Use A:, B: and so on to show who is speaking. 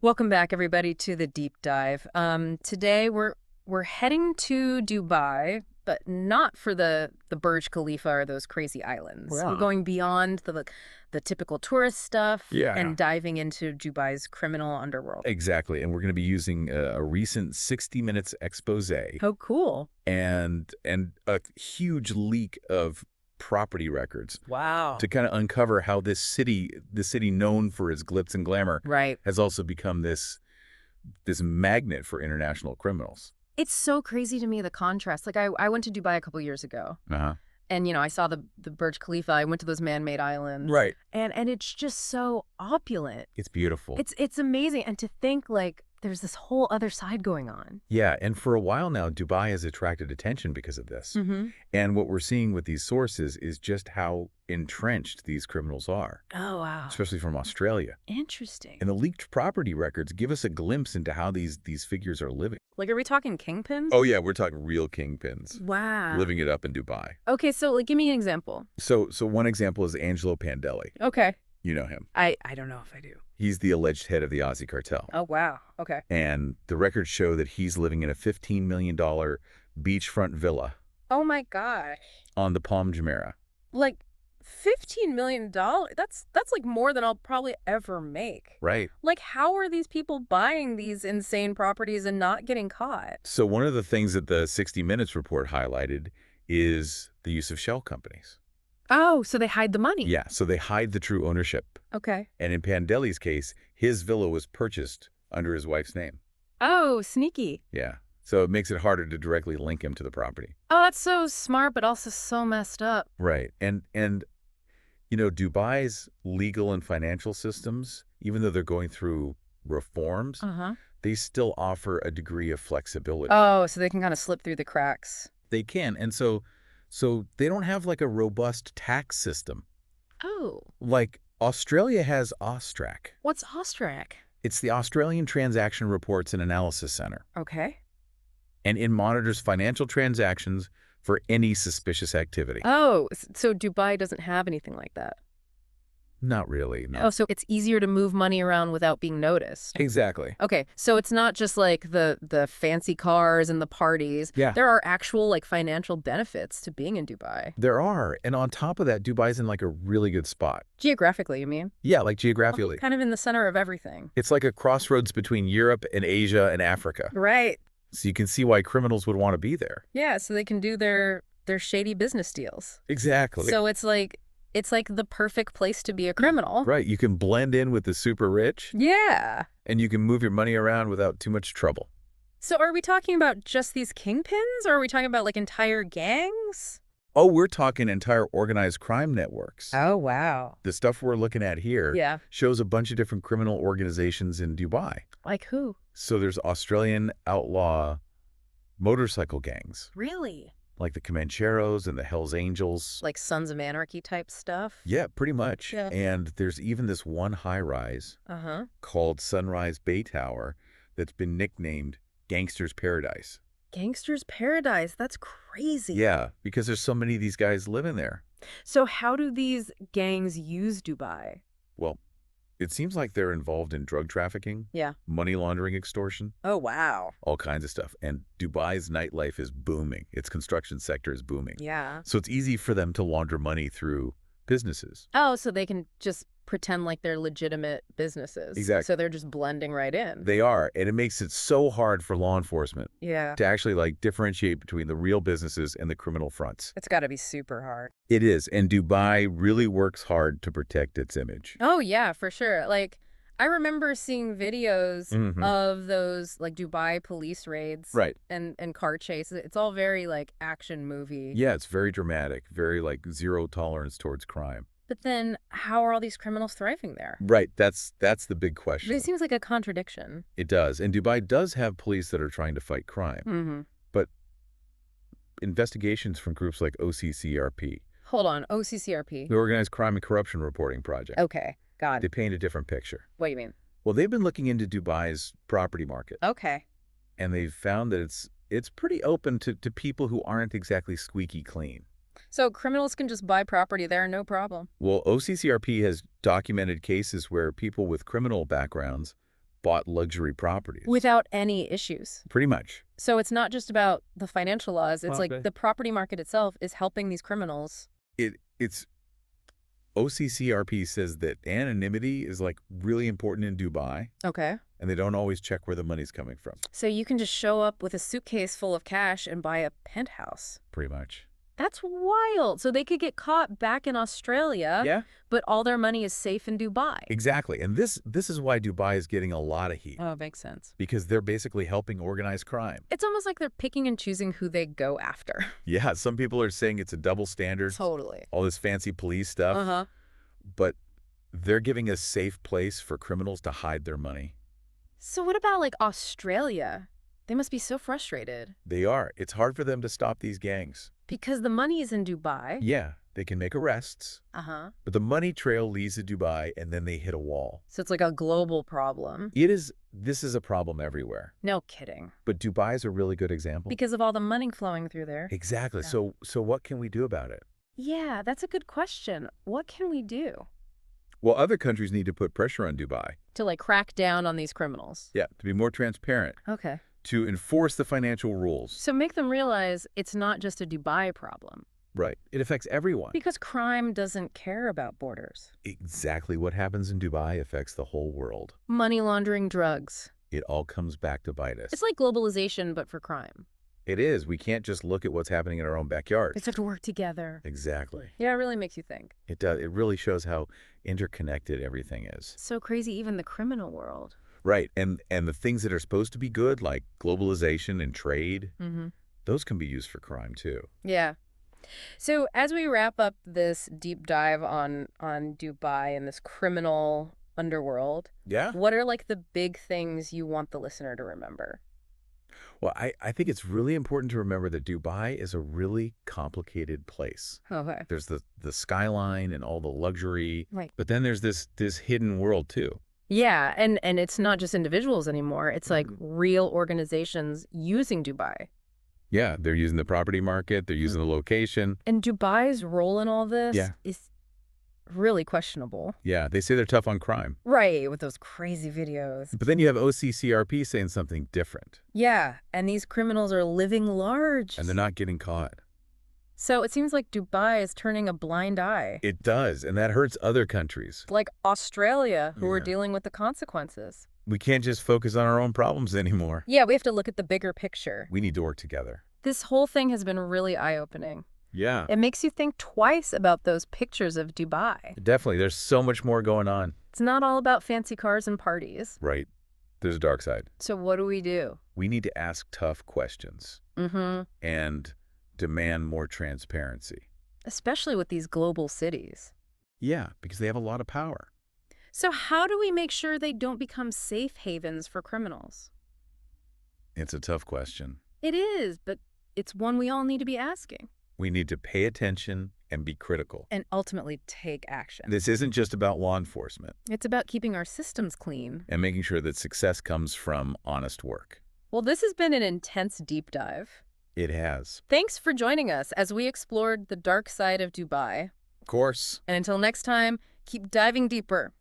A: Welcome back, everybody, to the deep dive. Today we're heading to Dubai, but not for the Burj Khalifa or those crazy islands. We're
B: Yeah.
A: going beyond the typical tourist stuff
B: Yeah.
A: and diving into Dubai's criminal underworld.
B: Exactly. And we're going to be using a recent 60 Minutes expose
A: Oh, cool!
B: and a huge leak of property records
A: Wow.
B: to kind of uncover how this city known for its glitz and glamour,
A: Right.
B: has also become this magnet for international criminals.
A: It's so crazy to me, the contrast. Like I went to Dubai a couple years ago,
B: Uh-huh.
A: and I saw the Burj Khalifa. I went to those man-made islands,
B: Right.
A: and it's just so opulent.
B: It's beautiful.
A: It's amazing. And to think, like, there's this whole other side going on.
B: Yeah, and for a while now, Dubai has attracted attention because of this.
A: Mm-hmm.
B: And what we're seeing with these sources is just how entrenched these criminals are,
A: Oh, wow.
B: especially from Australia.
A: Interesting.
B: And the leaked property records give us a glimpse into how these figures are living.
A: Like, are we talking kingpins?
B: Oh yeah, we're talking real kingpins
A: Wow.
B: living it up in Dubai.
A: Okay, so, like, give me an example.
B: So one example is Angelo Pandelli.
A: Okay.
B: You know him.
A: I don't know if I do.
B: He's the alleged head of the Aussie cartel.
A: Oh, wow. Okay.
B: And the records show that he's living in a $15 million beachfront villa
A: Oh, my gosh.
B: on the Palm Jumeirah.
A: Like, $15 million? That's like more than I'll probably ever make.
B: Right.
A: Like, how are these people buying these insane properties and not getting caught?
B: So one of the things that the 60 Minutes report highlighted is the use of shell companies.
A: Oh, so they hide the money.
B: Yeah, so they hide the true ownership.
A: Okay.
B: And in Pandelli's case, his villa was purchased under his wife's name.
A: Oh, sneaky.
B: Yeah. So it makes it harder to directly link him to the property.
A: Oh, that's so smart, but also so messed up.
B: Right. And Dubai's legal and financial systems, even though they're going through reforms,
A: Uh-huh.
B: they still offer a degree of flexibility.
A: Oh, so they can kind of slip through the cracks.
B: They can. And so they don't have like a robust tax system.
A: Oh,
B: Like Australia has AUSTRAC.
A: what's Austrac?
B: It's the Australian Transaction Reports and Analysis Center.
A: Okay.
B: And it monitors financial transactions for any suspicious activity.
A: Oh, so Dubai doesn't have anything like that.
B: Not really, no.
A: Oh, so it's easier to move money around without being noticed.
B: Exactly.
A: Okay, so it's not just like the fancy cars and the parties.
B: Yeah.
A: There are actual like financial benefits to being in Dubai.
B: There are. And on top of that, Dubai's in like a really good spot.
A: Geographically, you mean?
B: Yeah, like geographically.
A: Kind of in the center of everything.
B: It's like a crossroads between Europe and Asia and Africa.
A: Right.
B: So you can see why criminals would want to be there.
A: Yeah, so they can do their shady business deals.
B: Exactly.
A: So it's like the perfect place to be a criminal.
B: Right. You can blend in with the super rich
A: Yeah.
B: and you can move your money around without too much trouble.
A: So are we talking about just these kingpins, or are we talking about like entire gangs?
B: Oh, we're talking entire organized crime networks.
A: Oh, wow.
B: The stuff we're looking at here
A: Yeah.
B: shows a bunch of different criminal organizations in Dubai.
A: Like who?
B: So there's Australian outlaw motorcycle gangs,
A: Really?
B: like the Comancheros and the Hells Angels.
A: Like Sons of Anarchy type stuff?
B: Yeah, pretty much.
A: Yeah.
B: And there's even this one high-rise
A: Uh-huh.
B: called Sunrise Bay Tower that's been nicknamed Gangster's Paradise.
A: Gangster's Paradise. That's crazy.
B: Yeah, because there's so many of these guys living there.
A: So how do these gangs use Dubai?
B: Well, it seems like they're involved in drug trafficking,
A: Yeah.
B: money laundering, extortion,
A: Oh, wow.
B: all kinds of stuff. And Dubai's nightlife is booming. Its construction sector is booming.
A: Yeah.
B: So it's easy for them to launder money through businesses.
A: Oh, so they can just pretend like they're legitimate businesses.
B: Exactly.
A: So they're just blending right in.
B: They are, and it makes it so hard for law enforcement
A: Yeah.
B: to actually like differentiate between the real businesses and the criminal fronts.
A: It's got to be super hard.
B: It is, and Dubai really works hard to protect its image.
A: Oh, yeah, for sure. Like, I remember seeing videos
B: Mhm.
A: of those, like, Dubai police raids
B: Right.
A: and car chases. It's all very, like, action movie.
B: Yeah, it's very dramatic, very like zero tolerance towards crime.
A: But then how are all these criminals thriving there?
B: Right, that's the big question.
A: It seems like a contradiction.
B: It does, and Dubai does have police that are trying to fight crime,
A: Mm-hmm.
B: but investigations from groups like OCCRP,
A: Hold on, OCCRP.
B: the Organized Crime and Corruption Reporting Project,
A: Okay, got
B: they
A: it.
B: paint a different picture.
A: What do you mean?
B: Well, they've been looking into Dubai's property market,
A: Okay.
B: and they've found that it's pretty open to people who aren't exactly squeaky clean.
A: So criminals can just buy property there, no problem.
B: Well, OCCRP has documented cases where people with criminal backgrounds bought luxury properties.
A: Without any issues.
B: Pretty much.
A: So it's not just about the financial laws. It's like
B: Okay.
A: the property market itself is helping these criminals.
B: It's OCCRP says that anonymity is like really important in Dubai,
A: Okay.
B: and they don't always check where the money's coming from.
A: So you can just show up with a suitcase full of cash and buy a penthouse.
B: Pretty much.
A: That's wild. So they could get caught back in Australia,
B: Yeah.
A: but all their money is safe in Dubai.
B: Exactly. And this is why Dubai is getting a lot of heat,
A: Oh, makes sense.
B: because they're basically helping organized crime.
A: It's almost like they're picking and choosing who they go after.
B: Yeah, some people are saying it's a double standard,
A: Totally.
B: all this fancy police stuff,
A: Uh-huh.
B: but they're giving a safe place for criminals to hide their money.
A: So what about like Australia? They must be so frustrated
B: They are. It's hard for them to stop these gangs.
A: because the money is in Dubai.
B: Yeah, they can make arrests,
A: Uh-huh.
B: but the money trail leads to Dubai, and then they hit a wall.
A: So it's like a global problem.
B: This is a problem everywhere.
A: No kidding.
B: But Dubai is a really good example.
A: Because of all the money flowing through there.
B: Exactly.
A: Yeah.
B: So what can we do about it?
A: Yeah, that's a good question. What can we do
B: Well, other countries need to put pressure on Dubai.
A: to like crack down on these criminals?
B: Yeah, to be more transparent,
A: Okay.
B: to enforce the financial rules.
A: So make them realize it's not just a Dubai problem.
B: Right. It affects everyone.
A: Because crime doesn't care about borders.
B: Exactly what happens in Dubai affects the whole world.
A: Money laundering, drugs.
B: It all comes back to bite us.
A: It's like globalization, but for crime.
B: It is. We can't just look at what's happening in our own backyard.
A: They have to work together.
B: Exactly.
A: Yeah, it really makes you think.
B: It does. It really shows how interconnected everything is.
A: So crazy, even the criminal world.
B: Right. And the things that are supposed to be good, like globalization and trade,
A: Mm-hmm.
B: those can be used for crime too.
A: Yeah. So as we wrap up this deep dive on Dubai and this criminal underworld,
B: Yeah.
A: what are like the big things you want the listener to remember?
B: Well, I think it's really important to remember that Dubai is a really complicated place.
A: Okay.
B: There's the skyline and all the luxury,
A: Right.
B: but then there's this hidden world too.
A: Yeah, and it's not just individuals anymore. It's like real organizations using Dubai.
B: Yeah, they're using the property market, they're using the location.
A: And Dubai's role in all this
B: Yeah.
A: is really questionable.
B: Yeah, they say they're tough on crime.
A: Right, with those crazy videos.
B: But then you have OCCRP saying something different,
A: Yeah, and these criminals are living large.
B: and they're not getting caught.
A: So it seems like Dubai is turning a blind eye.
B: It does, and that hurts other countries.
A: Like Australia, who are
B: Yeah.
A: dealing with the consequences.
B: We can't just focus on our own problems anymore.
A: Yeah, we have to look at the bigger picture.
B: We need to work together.
A: This whole thing has been really eye-opening.
B: Yeah.
A: It makes you think twice about those pictures of Dubai.
B: Definitely. There's so much more going on.
A: It's not all about fancy cars and parties.
B: Right. There's a dark side.
A: So what do we do?
B: We need to ask tough questions
A: Mm-hmm.
B: and demand more transparency.
A: Especially with these global cities.
B: Yeah, because they have a lot of power.
A: So how do we make sure they don't become safe havens for criminals?
B: It's a tough question.
A: It is, but it's one we all need to be asking.
B: We need to pay attention and be critical.
A: And ultimately take action.
B: This isn't just about law enforcement
A: It's about keeping our systems clean.
B: and making sure that success comes from honest work.
A: Well, this has been an intense deep dive.
B: It has.
A: Thanks for joining us as we explored the dark side of Dubai.
B: Of course.
A: And until next time, keep diving deeper.